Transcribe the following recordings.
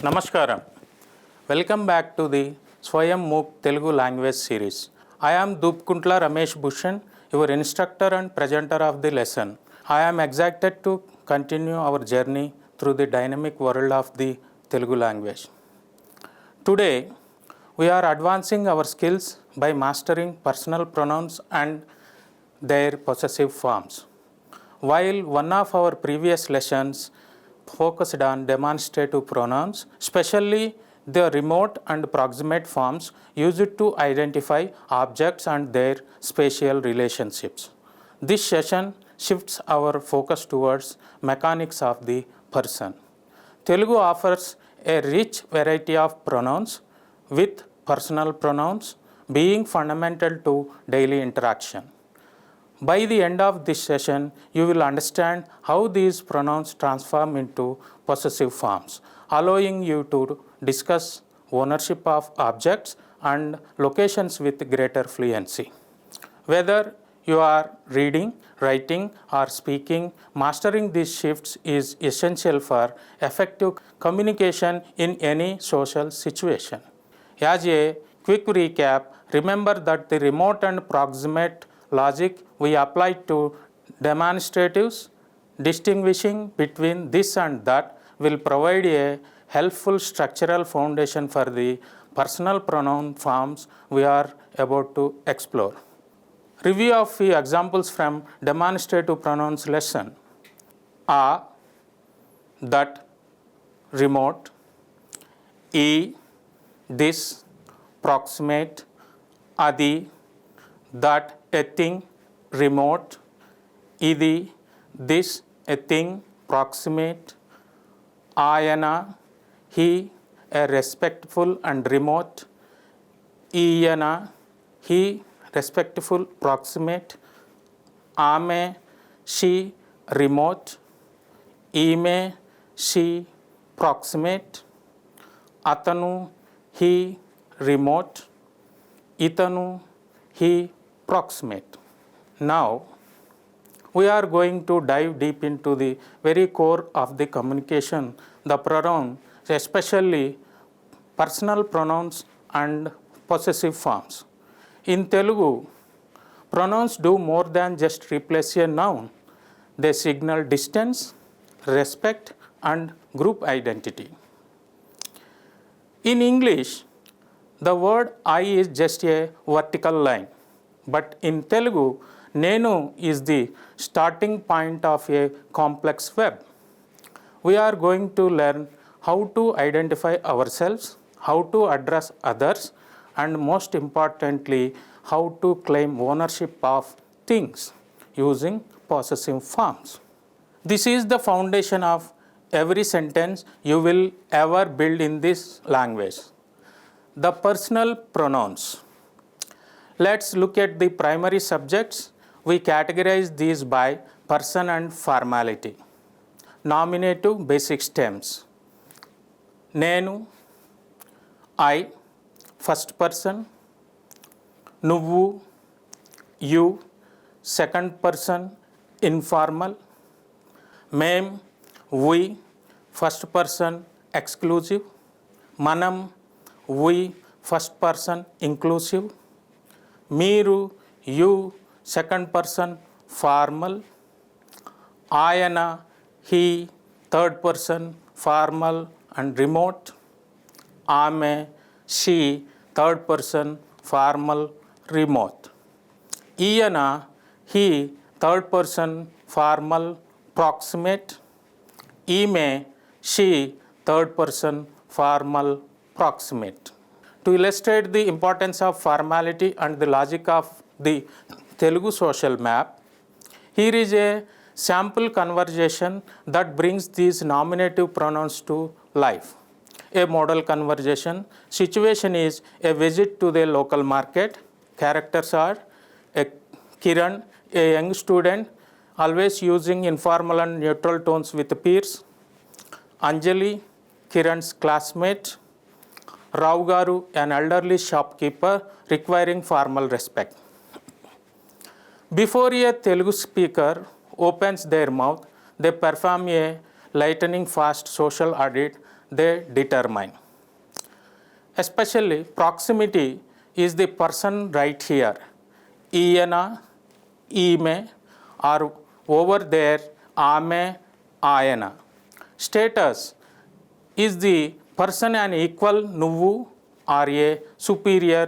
Namaskaram. Welcome back to the Swayam MOOC Telugu language series. I am Dupkuntla Ramesh Bhushan, your instructor and presenter of the lesson. I am excited to continue our journey through the dynamic world of the Telugu language. Today, we are advancing our skills by mastering personal pronouns and their possessive forms. While one of our previous lessons focused on demonstrative pronouns, especially the remote and proximate forms used to identify objects and their spatial relationships. This session shifts our focus towards mechanics of the person. Telugu offers a rich variety of pronouns, with personal pronouns being fundamental to daily interaction. By the end of this session, you will understand how these pronouns transform into possessive forms, allowing you to discuss ownership of objects and locations with greater fluency. Whether you are reading, writing, or speaking, mastering these shifts is essential for effective communication in any social situation. As a quick recap, remember that the remote and proximate logic we apply to demonstratives, distinguishing between this and that, will provide a helpful structural foundation for the personal pronoun forms we are about to explore. Review of few examples from demonstrative pronouns lesson. A, that, remote. E, this, proximate. Adi, that, a thing, remote. Idi, this, a thing, proximate. Ayana, he, a respectful and remote. Iyana, he, respectful, proximate. Ame, she, remote. Ime, she, proximate. Atanu, he, remote. Itanu, he, proximate. Now, we are going to dive deep into the very core of the communication, the pronoun, especially personal pronouns and possessive forms. In Telugu, pronouns do more than just replace a noun. They signal distance, respect, and group identity. In English, the word I is just a vertical line, but in Telugu, Nenu is the starting point of a complex web. We are going to learn how to identify ourselves, how to address others, and most importantly, how to claim ownership of things using possessive forms. This is the foundation of every sentence you will ever build in this language. The personal pronouns. Let's look at the primary subjects. We categorize these by person and formality. Nominative basic stems. Nenu, I, first person. Nuvu, you, second person, informal. Mem, we, first person, exclusive. Manam, we, first person, inclusive. Meeru, you, second person, formal. Ayana, he, third person, formal and remote. Ame, she, third person, formal, remote. Iyana, he, third person, formal, proximate. Ime, she, third person, formal, proximate. To illustrate the importance of formality and the logic of the Telugu social map, here is a sample conversation that brings these nominative pronouns to life. A model conversation. Situation is a visit to the local market. Characters are a Kiran, a young student, always using informal and neutral tones with peers. Anjali, Kiran's classmate. Rao Garu, an elderly shopkeeper requiring formal respect. Before a Telugu speaker opens their mouth, they perform a lightning fast social audit they determine. Especially proximity is the person right here. ఈయన, ఈమె, or over there, ఆమె, ఆయన. Status is the person an equal, నువ్వు, or a superior,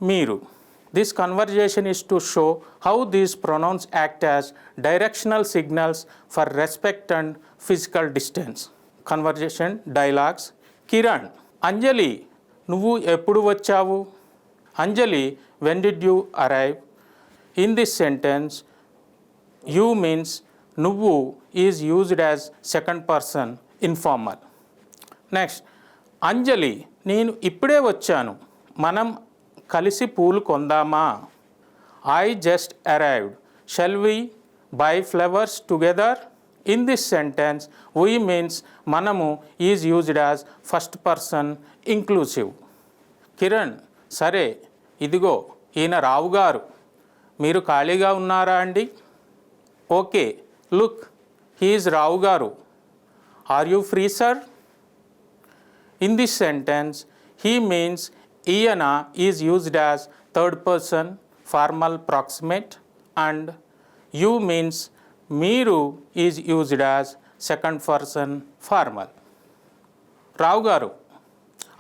మీరు. This conversation is to show how these pronouns act as directional signals for respect and physical distance. Conversation dialogues. Kiran, Anjali, నువ్వు ఎప్పుడు వచ్చావు? Anjali, when did you arrive? In this sentence, you means నువ్వు is used as second person informal. Next, అంజలి, నేను ఇప్పుడే వచ్చాను. మనం కలిసి పూలు కొందామా? I just arrived. Shall we buy flowers together? In this sentence, we means మనము is used as first person inclusive. Kiran, సరే, ఇదిగో ఈయన రావు గారు. మీరు ఖాళీగా ఉన్నారా అండి? Okay, look, he is Rao garu. Are you free sir? In this sentence, he means ఈయన is used as third person formal proximate and you means మీరు is used as second person formal. Rao garu,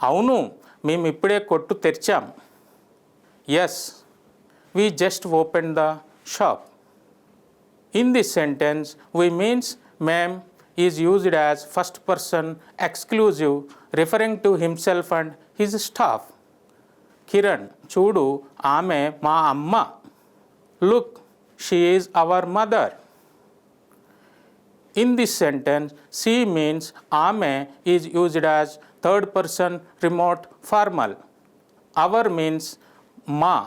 అవును, మేము ఇప్పుడే కొట్టు తెరిచాం. Yes, we just opened the shop. In this sentence, we means ma'am is used as first person exclusive referring to himself and his staff. Kiran, చూడు, ఆమె మా అమ్మ. Look, she is our mother. In this sentence, she means ఆమె is used as third person remote formal. Our means ma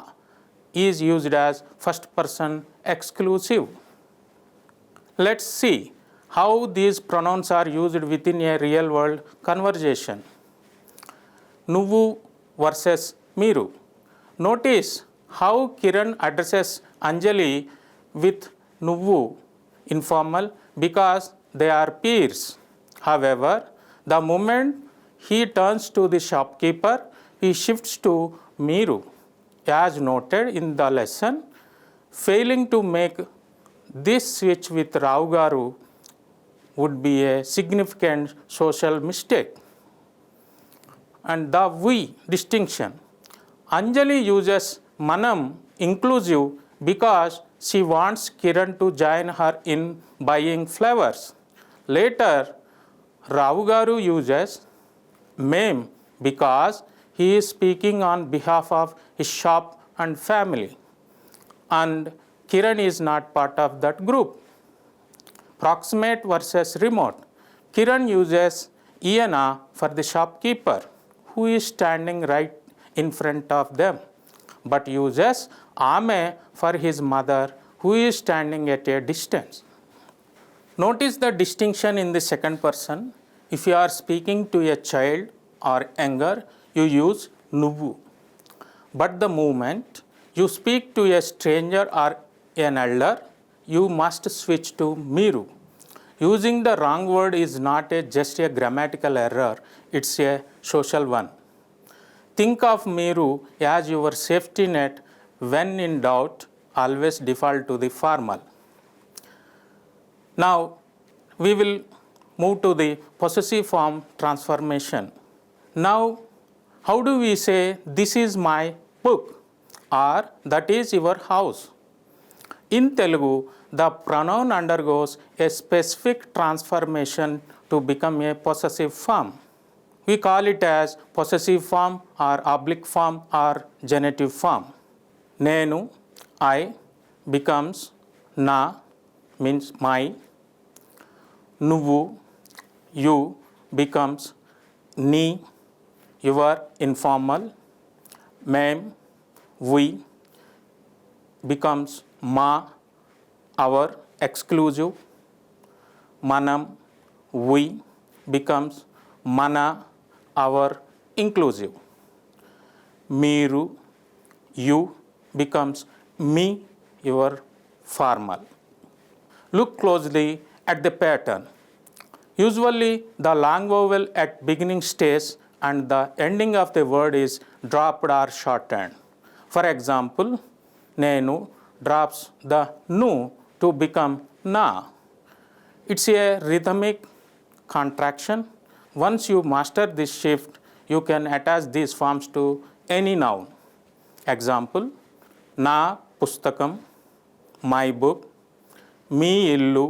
is used as first person exclusive. Let's see how these pronouns are used within a real world conversation. నువ్వు versus మీరు. Notice how Kiran addresses Anjali with నువ్వు informal because they are peers. However, the moment he turns to the shopkeeper, he shifts to మీరు. As noted in the lesson, failing to make this switch with Rao Garu would be a significant social mistake. And the we distinction. Anjali uses manam inclusive because she wants Kiran to join her in buying flowers. Later, Rao Garu uses mem because he is speaking on behalf of his shop and family. And Kiran is not part of that group. Proximate versus remote. Kiran uses ఈయన for the shopkeeper who is standing right in front of them, but uses ఆమె for his mother who is standing at a distance. Notice the distinction in the second person. If you are speaking to a child or younger, you use నువ్వు. But the moment you speak to a stranger or an elder, you must switch to మీరు. Using the wrong word is not just a grammatical error, it's a social one. Think of మీరు as your safety net. When in doubt, always default to the formal. Now, we will move to the possessive form transformation. Now, how do we say this is my book or that is your house? In Telugu, the pronoun undergoes a specific transformation to become a possessive form. We call it as possessive form or oblique form or genitive form. నేను, I, becomes నా, means my. నువ్వు, you, becomes నీ, your informal. మేం, we, becomes మా, our exclusive. మనం, we, becomes మన, our inclusive. మీరు, you, becomes me, your formal. Look closely at the pattern. Usually the long vowel at beginning stage and the ending of the word is dropped or shortened. For example, nenu drops the nu to become na. It's a rhythmic contraction. Once you master this shift, you can attach these forms to any noun. Example, na pustakam, my book, మీ ఇల్లు,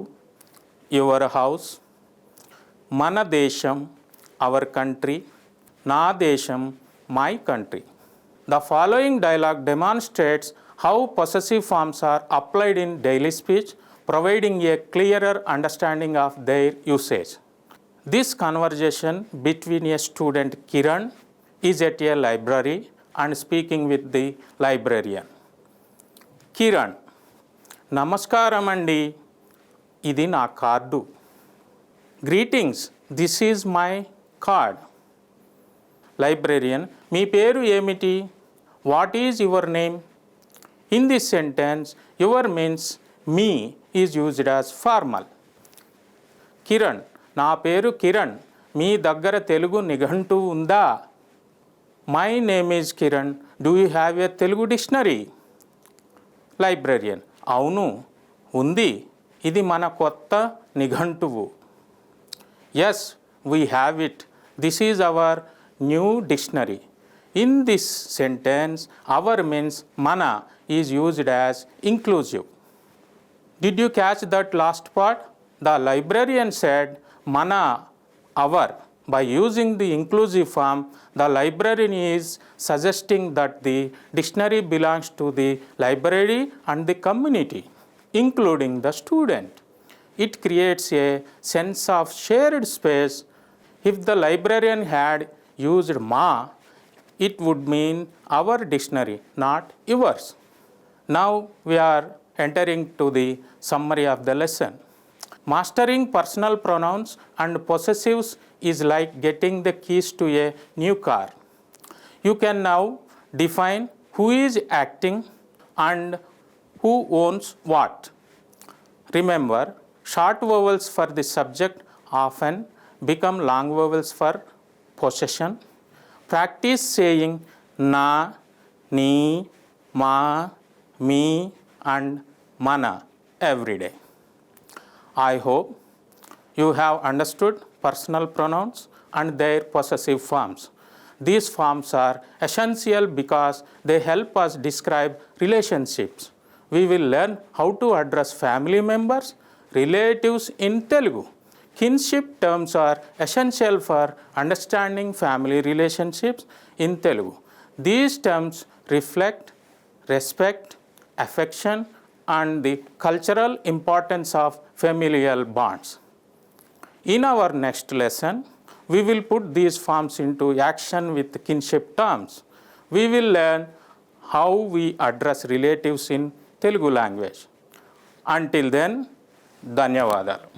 your house, మన దేశం, our country, నా దేశం, my country. The following dialogue demonstrates how possessive forms are applied in daily speech, providing a clearer understanding of their usage. This conversation between a student Kiran is at a library and speaking with the librarian. Kiran, నమస్కారం అండి, ఇది నా card. Greetings, this is my card. Librarian, మీ పేరు ఏమిటి? What is your name? In this sentence your means మీ is used as formal. Kiran, నా పేరు కిరణ్, మీ దగ్గర తెలుగు నిఘంటువు ఉందా? My name is Kiran, do you have a Telugu dictionary? Librarian, అవును ఉంది, ఇది మన కొత్త నిఘంటువు. Yes, we have it, this is our new dictionary. In this sentence our means మన is used as inclusive. Did you catch that last part? The librarian said మన, hour. By using the inclusive form, the librarian is suggesting that the dictionary belongs to the library and the community, including the student. It creates a sense of shared space. If the librarian had used ma, it would mean our dictionary, not yours. Now we are entering to the summary of the lesson. Mastering personal pronouns and possessives is like getting the keys to a new car. You can now define who is acting and who owns what. Remember, short vowels for the subject often become long vowels for possession. Practice saying na, ni, ma, me and mana every day. I hope you have understood personal pronouns and their possessive forms. These forms are essential because they help us describe relationships. We will learn how to address family members, relatives in Telugu. Kinship terms are essential for understanding family relationships in Telugu. These terms reflect respect, affection, and the cultural importance of familial bonds. In our next lesson, we will put these forms into action with kinship terms. We will learn how we address relatives in Telugu language. Until then, ధన్యవాదాలు.